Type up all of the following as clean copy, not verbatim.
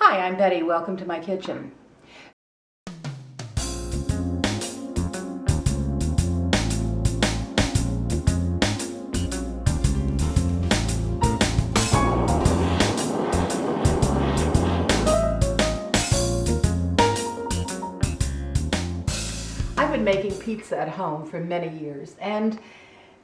Hi, I'm Betty. Welcome to my kitchen. I've been making pizza at home for many years and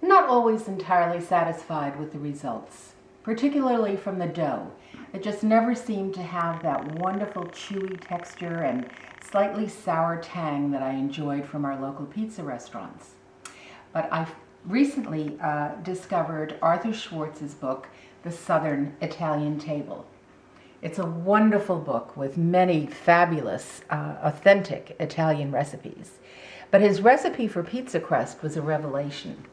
not always entirely satisfied with the results, particularly from the dough. It just never seemed to have that wonderful chewy texture and slightly sour tang that I enjoyed from our local pizza restaurants. But I've recently discovered Arthur Schwartz's book, The Southern Italian Table. It's a wonderful book with many fabulous, authentic Italian recipes. But his recipe for pizza crust was a revelation.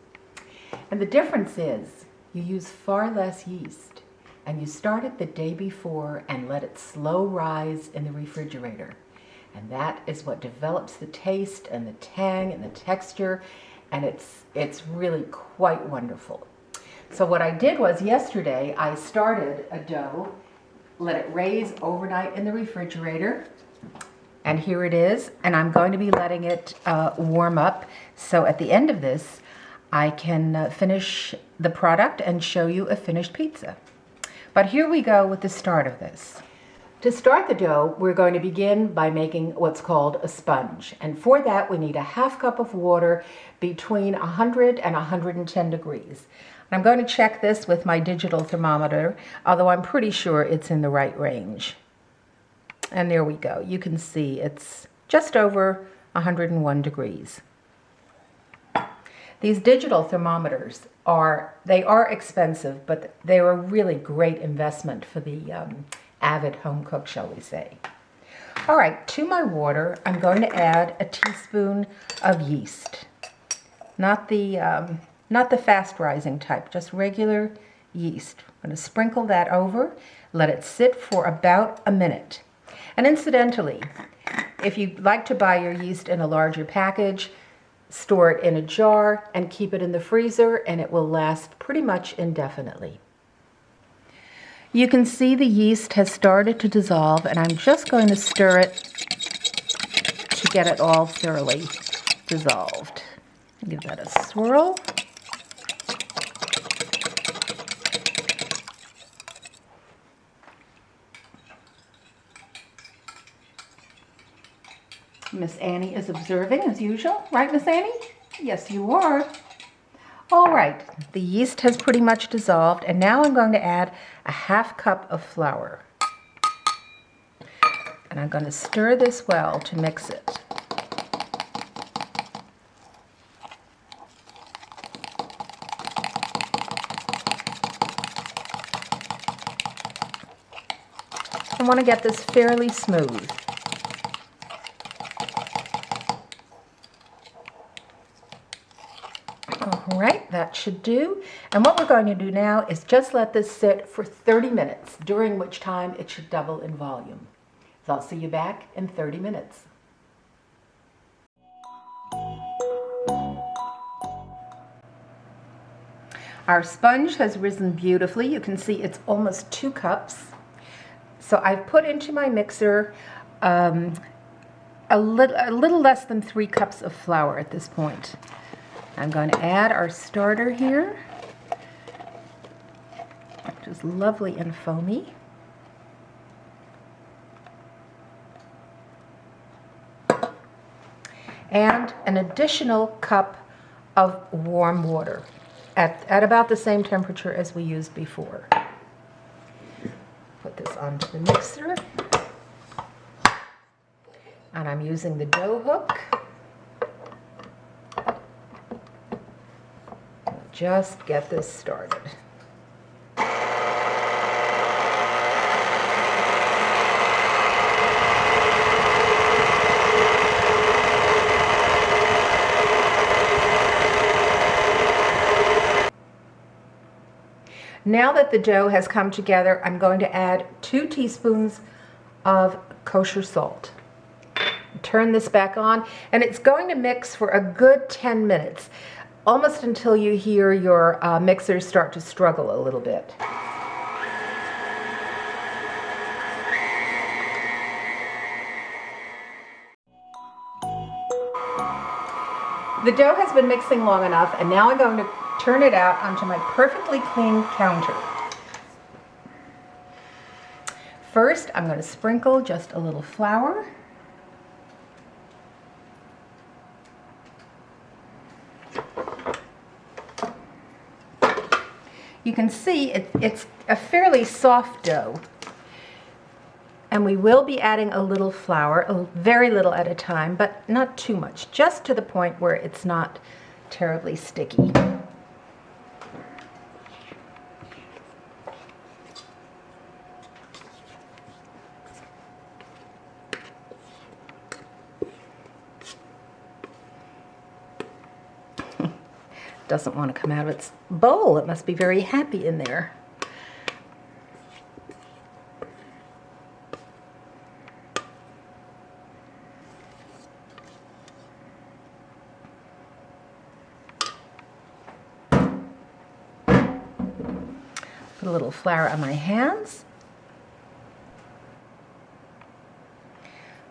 And the difference is you use far less yeast, and you start it the day before and let it slow rise in the refrigerator. And that is what develops the taste and the tang and the texture, and it's really quite wonderful. So what I did was yesterday I started a dough, let it raise overnight in the refrigerator, and here it is, and I'm going to be letting it warm up, so at the end of this I can finish the product and show you a finished pizza. But here we go with the start of this. To start the dough, we're going to begin by making what's called a sponge, and for that we need a half cup of water between 100 and 110 degrees. I'm going to check this with my digital thermometer, although I'm pretty sure it's in the right range. And there we go. You can see it's just over 101 degrees. These digital thermometers are expensive, but they're a really great investment for the avid home cook, shall we say. All right, to my water, I'm going to add a teaspoon of yeast. Not the fast rising type, just regular yeast. I'm going to sprinkle that over, let it sit for about a minute. And incidentally, if you'd like to buy your yeast in a larger package, store it in a jar and keep it in the freezer, and it will last pretty much indefinitely. You can see the yeast has started to dissolve, and I'm just going to stir it to get it all thoroughly dissolved. Give that a swirl. Miss Annie is observing as usual, right, Miss Annie? Yes, you are. All right, the yeast has pretty much dissolved, and now I'm going to add a half cup of flour. And I'm going to stir this well to mix it. I want to get this fairly smooth. All right, that should do. And what we're going to do now is just let this sit for 30 minutes, during which time it should double in volume. So I'll see you back in 30 minutes. Our sponge has risen beautifully. You can see it's almost 2 cups. So I've put into my mixer a little less than 3 cups of flour at this point. I'm going to add our starter here, which is lovely and foamy. And an additional cup of warm water at about the same temperature as we used before. Put this onto the mixer. And I'm using the dough hook. Just get this started. Now that the dough has come together, I'm going to add 2 teaspoons of kosher salt. Turn this back on, and it's going to mix for a good 10 minutes. Almost until you hear your mixer start to struggle a little bit. The dough has been mixing long enough, and now I'm going to turn it out onto my perfectly clean counter. First, I'm going to sprinkle just a little flour. You can see it's a fairly soft dough. And we will be adding a little flour, very little at a time, but not too much, just to the point where it's not terribly sticky. Doesn't want to come out of its bowl. It must be very happy in there. Put a little flour on my hands.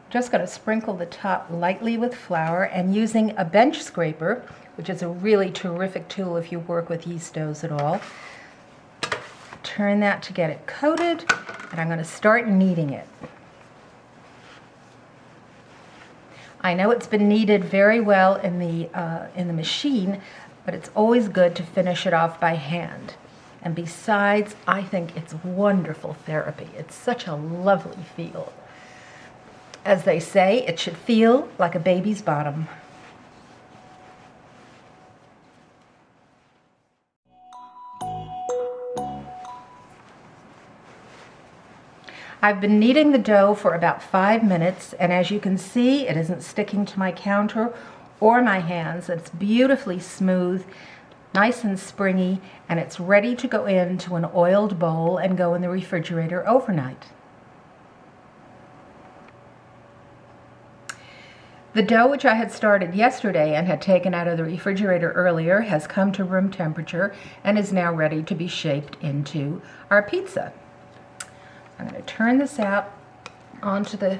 Just going to sprinkle the top lightly with flour, and using a bench scraper, which is a really terrific tool if you work with yeast doughs at all, turn that to get it coated, and I'm going to start kneading it. I know it's been kneaded very well in the machine, but it's always good to finish it off by hand. And besides, I think it's wonderful therapy. It's such a lovely feel. As they say, it should feel like a baby's bottom. I've been kneading the dough for about 5 minutes, and as you can see, it isn't sticking to my counter or my hands. It's beautifully smooth, nice and springy, and it's ready to go into an oiled bowl and go in the refrigerator overnight. The dough, which I had started yesterday and had taken out of the refrigerator earlier, has come to room temperature and is now ready to be shaped into our pizza. I'm going to turn this out onto the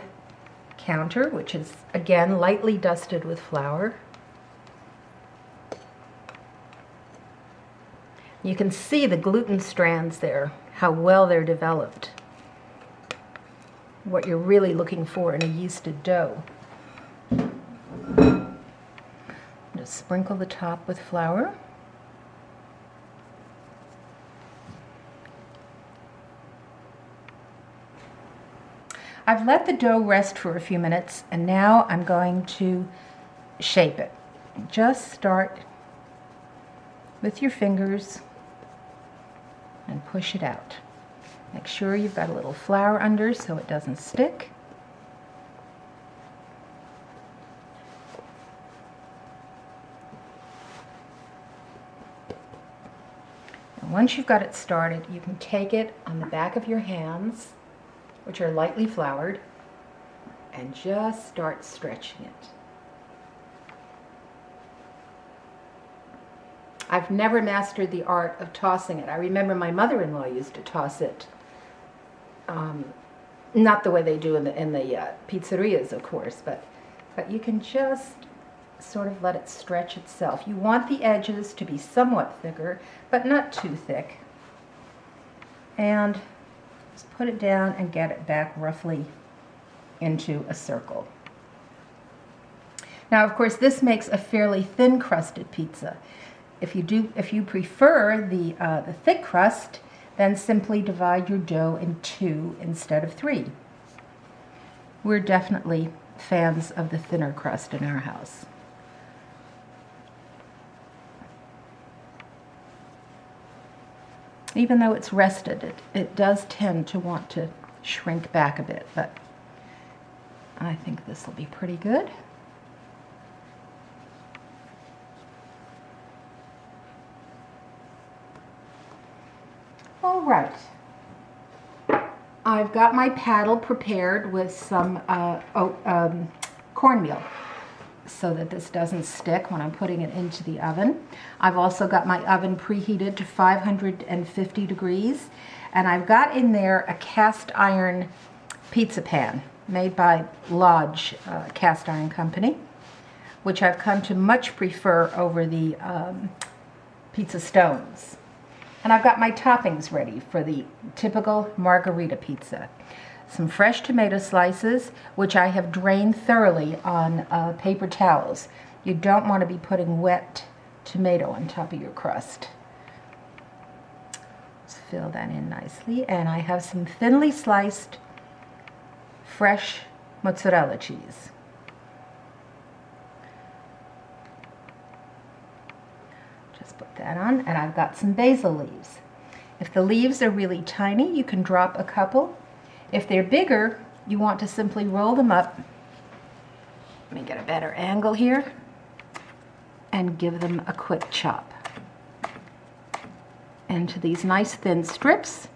counter, which is again lightly dusted with flour. You can see the gluten strands there, how well they're developed. What you're really looking for in a yeasted dough. Just sprinkle the top with flour. I've let the dough rest for a few minutes, and now I'm going to shape it. Just start with your fingers and push it out. Make sure you've got a little flour under so it doesn't stick. And once you've got it started, you can take it on the back of your hands, which are lightly floured, and just start stretching it. I've never mastered the art of tossing it. I remember my mother-in-law used to toss it, not the way they do in the pizzerias, of course, but you can just sort of let it stretch itself. You want the edges to be somewhat thicker, but not too thick. And just put it down and get it back roughly into a circle. Now, of course, this makes a fairly thin crusted pizza. If you prefer the thick crust, then simply divide your dough in 2 instead of 3. We're definitely fans of the thinner crust in our house. Even though it's rested, it does tend to want to shrink back a bit, but I think this will be pretty good. All right, I've got my paddle prepared with some cornmeal so that this doesn't stick when I'm putting it into the oven. I've also got my oven preheated to 550 degrees, and I've got in there a cast iron pizza pan made by Lodge Cast Iron Company. which I've come to much prefer over the pizza stones. And I've got my toppings ready for the typical margherita pizza. Some fresh tomato slices, which I have drained thoroughly on paper towels. You don't want to be putting wet tomato on top of your crust. Let's fill that in nicely. And I have some thinly sliced fresh mozzarella cheese. Just put that on, and I've got some basil leaves. If the leaves are really tiny, you can drop a couple. If they're bigger, you want to simply roll them up. Let me get a better angle here and give them a quick chop into these nice thin strips,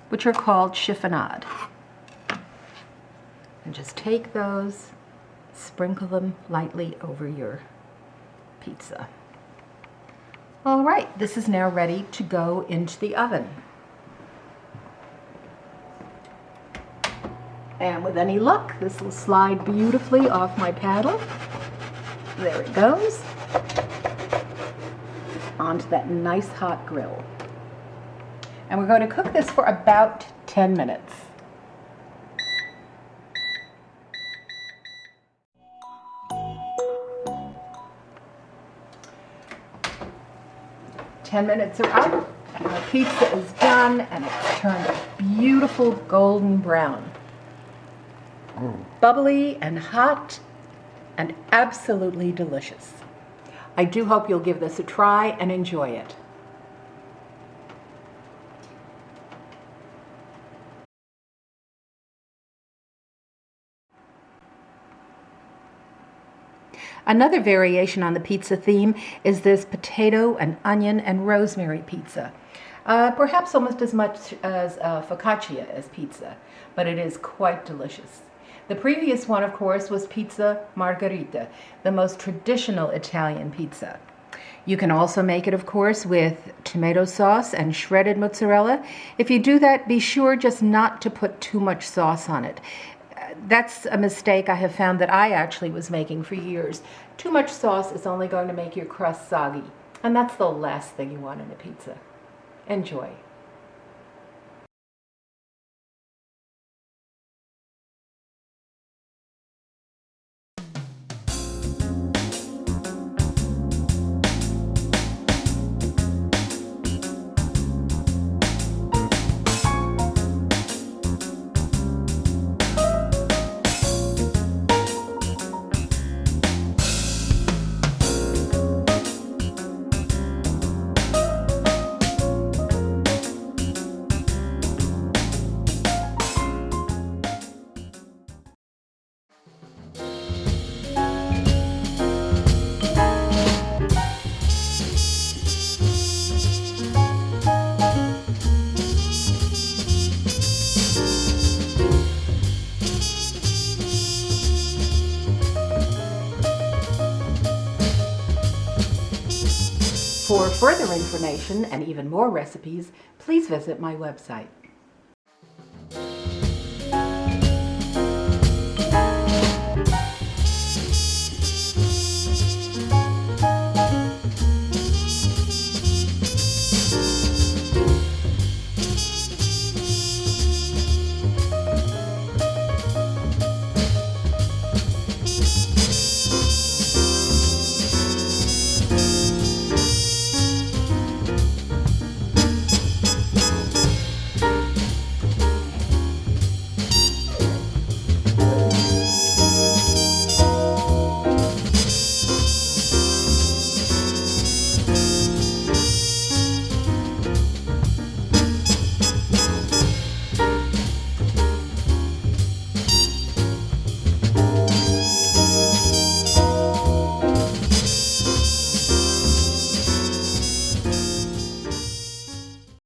which are called chiffonade. And just take those, sprinkle them lightly over your pizza. All right, this is now ready to go into the oven. And with any luck, this will slide beautifully off my paddle. There it goes. Onto that nice hot grill. And we're going to cook this for about 10 minutes. Ten minutes are up, and the pizza is done, and it's turned a beautiful golden brown. Bubbly and hot and absolutely delicious. I do hope you'll give this a try and enjoy it. Another variation on the pizza theme is this potato and onion and rosemary pizza. Perhaps almost as much as focaccia as pizza, but it is quite delicious. The previous one, of course, was pizza margherita, the most traditional Italian pizza. You can also make it, of course, with tomato sauce and shredded mozzarella. If you do that, be sure just not to put too much sauce on it. That's a mistake I have found that I actually was making for years. Too much sauce is only going to make your crust soggy, and that's the last thing you want in a pizza. Enjoy. For further information and even more recipes, please visit my website.